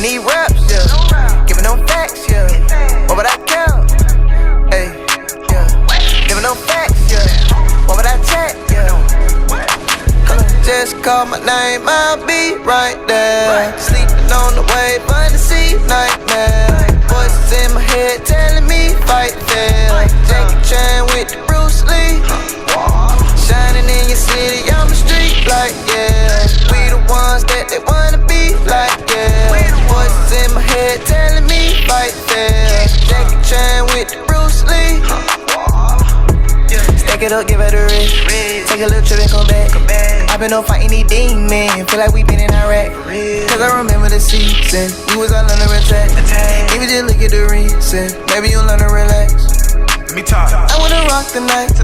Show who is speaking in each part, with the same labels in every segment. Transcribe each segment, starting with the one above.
Speaker 1: Giving these raps, yeah. Giving them facts, yeah. What would I count? Hey, yeah. Giving them facts, yeah. What would I check, yeah. Just call my name, I'll be right there. Sleeping on the wave, fantasy nightmare. Voices in my head telling me fight fair. Jackie Chan with the Bruce Lee. Shining in your city, I'm a street light, yeah. We the ones that they wanna be like, yeah. Voices in my head telling me fight fair. Jackie Chan with the Bruce Lee. Stack it up, give it a wrist. Take a little trip and come back. I been up fighting these demons. Feel like we been in Iraq. Cause I remember the season. We was all under attack. Maybe just look at the reason. Maybe you'll learn to relax.
Speaker 2: Me talk.
Speaker 1: I wanna rock the night.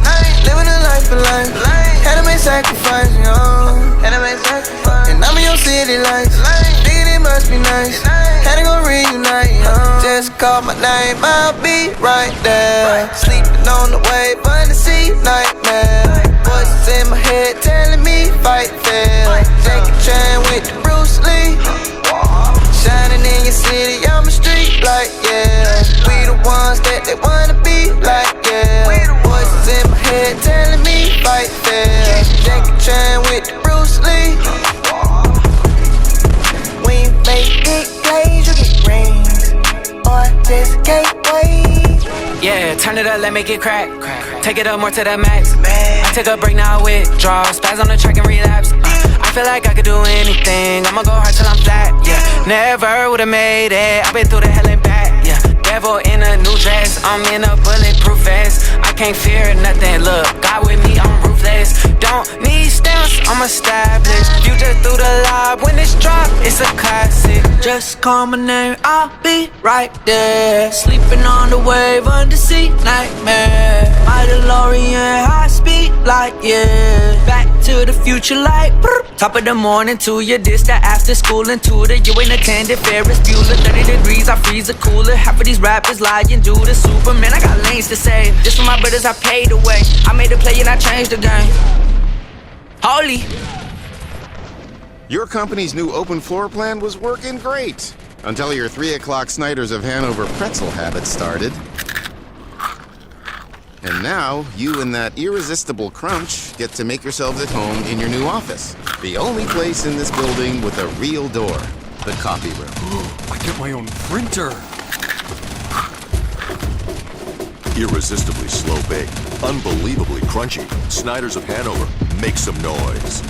Speaker 1: Living a life of life. Had to make sacrifice, you know. And I'm in your city lights. Thinking it must be nice. Had to go reunite, you know. Just call my name, I'll be right there. Sleeping on the wave, fantasy nightmare. Voices in my head telling me fight fair. Jackie Chan with the Bruce Lee. Shining in your city, I'm a street light, yeah. We the ones that they wanna be like, yeah. Voices in my head telling me fight fair. Jackie Chan with the Bruce Lee. When you make big plays, you get rings. Or just can't wait.
Speaker 3: Yeah, turn it up, let me get crack. Take it up more to the max. I take a break now, withdraw. Spaz on the track and relapse. I feel like I could do anything. I'ma go hard till I'm flat, yeah. Never would've made it. I've been through the hell and back, yeah. Devil in a new dress, I'm in a bulletproof vest. I can't fear nothing, look, God with me, I'm ruthless. Don't need stamps, I'm established. You just threw the lob, when it's dropped, it's a classic. Just call my name, I'll be right there. Sleeping on the wave, undersea nightmare. My DeLorean, high speed light, yeah. Back to the future like brr. Top of the morning to your dish, the after school and tutor. You ain't attended Ferris Bueller, 30 degrees, I freeze a cooler. Half of these rappers lying due to Superman. I got lanes to save, just for my brothers I paid away. I made a play and I changed the game. Holy.
Speaker 4: Your company's new open floor plan was working great. Until your 3 o'clock Snyders of Hanover pretzel habit started. And now, you and that irresistible crunch get to make yourselves at home in your new office. The only place in this building with a real door. The copy room.
Speaker 5: I get my own printer.
Speaker 6: Irresistibly slow baked, unbelievably crunchy. Snyders of Hanover, make some noise.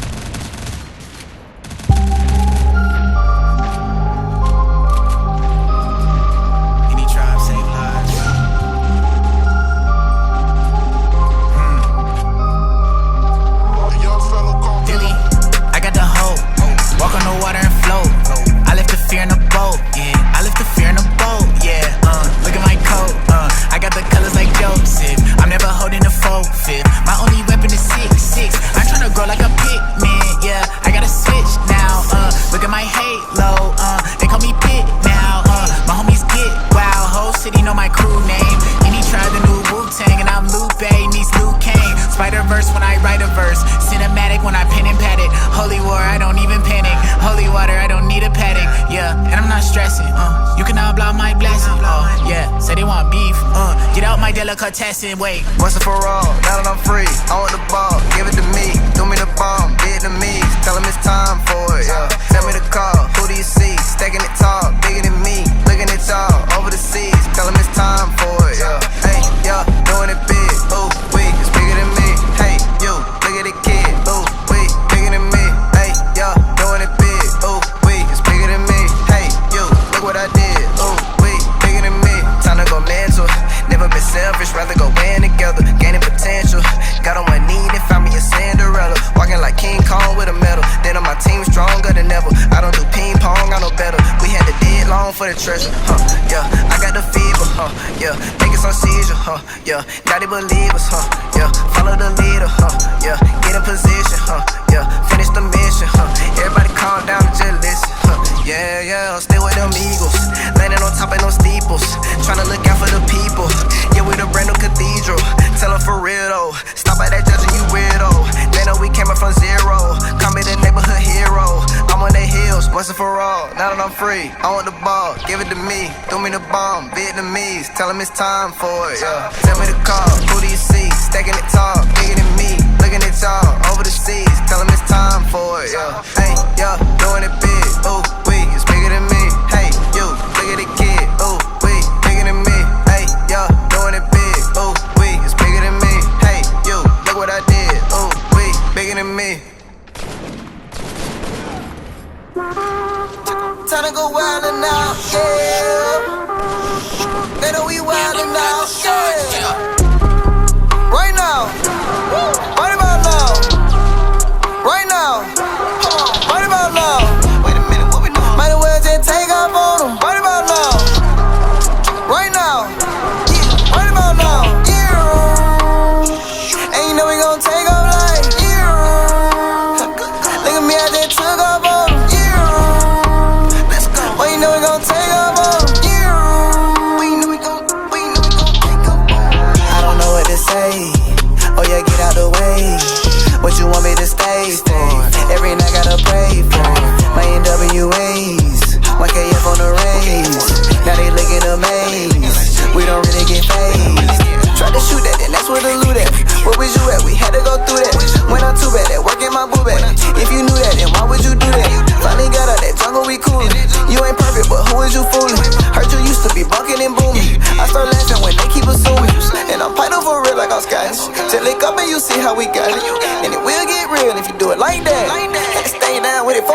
Speaker 1: Delicatessen, wait. Once and for all, now that I'm free, I want the ball, give it to me. Do me the bomb, did to me. Tell him it's time for it, yeah. Tell me the call, who do you see? Stacking it tall, bigger than me. Looking at y'all, over the seas. Tell him it's time for it, yeah. Hey, yeah, doing it big, ooh, wait, it's bigger than me. Hey, you, look at the kid, ooh, wait, bigger than me. Hey, yeah, doing it big, ooh, wait, it's bigger than me. Hey, you, look what I did, ooh, wait, bigger than me. Time to go mental. Never been selfish, rather go in together, gaining potential. Got on one knee and found me a Cinderella. Walking like King Kong with a medal. Then on my team stronger than ever. I don't do ping pong, I know better. We had to dig long for the treasure, yeah. I got the fever, yeah. Niggas on seizure, yeah. Now they believe us, yeah. Follow the leader, yeah. Get in position, yeah. Finish the mission, Everybody calm down and just listen, yeah, yeah. I'm still with them Eagles, landing on top of them steeples, trying to look out for the people. Yeah, we the brand new cathedral. Tell them for real though. Stop by that judging you weirdo. They know we came up from zero. Call me the neighborhood hero. I'm on their heels, once and for all. Now that I'm free, I want the ball, give it to me. Throw me the bomb, Vietnamese. Tell them it's time for it, yeah. Tell me the call, who do you see? Stacking it tall, bigger than me. Looking at y'all, over the seas. Tell them it's time for it, yeah. Hey, yeah, doing it big. Ooh, we, it's bigger than me. Hey, you, look at the kid. Ooh, we, bigger than me. Hey, yeah, doing it big. Ooh, we, it's bigger than me. Hey, you, look what I did. Ooh, we, bigger than me. Time to go wildin' out, yeah. They know we wildin' out, yeah. Right now, right about now. Right now, right about now. Wait a minute, what we doing? Might as well just take off on them. Right about now. Right now, right about now. Yeah. And you know we gon' take off like, yeah. Look at me, I just took off on them. Yeah. Let's go. Well, you know we gon' take off on them. Yeah. We know we gon' take off on them. I don't know what to say. Oh yeah, get out the way. What you want me to stay for? Every night gotta pray for my NWAs, 1KF on the raise. Now they looking amazed. We don't really get phased. Tried to shoot that, then that's where the loot at. Where was you at? We had to go through that. Went on too bad, that work in my boo bag. If you knew that, then why would you do that? Finally got out that jungle, we coolin'. You ain't perfect, but who is you fooling? Heard you used to be bunkin' and booming. I start laughing when they keep assuming. And I'm fighting for real like I'm Scottish. Just lick up and you see how we got it. And it will get real if you do it like that. Stay down with it,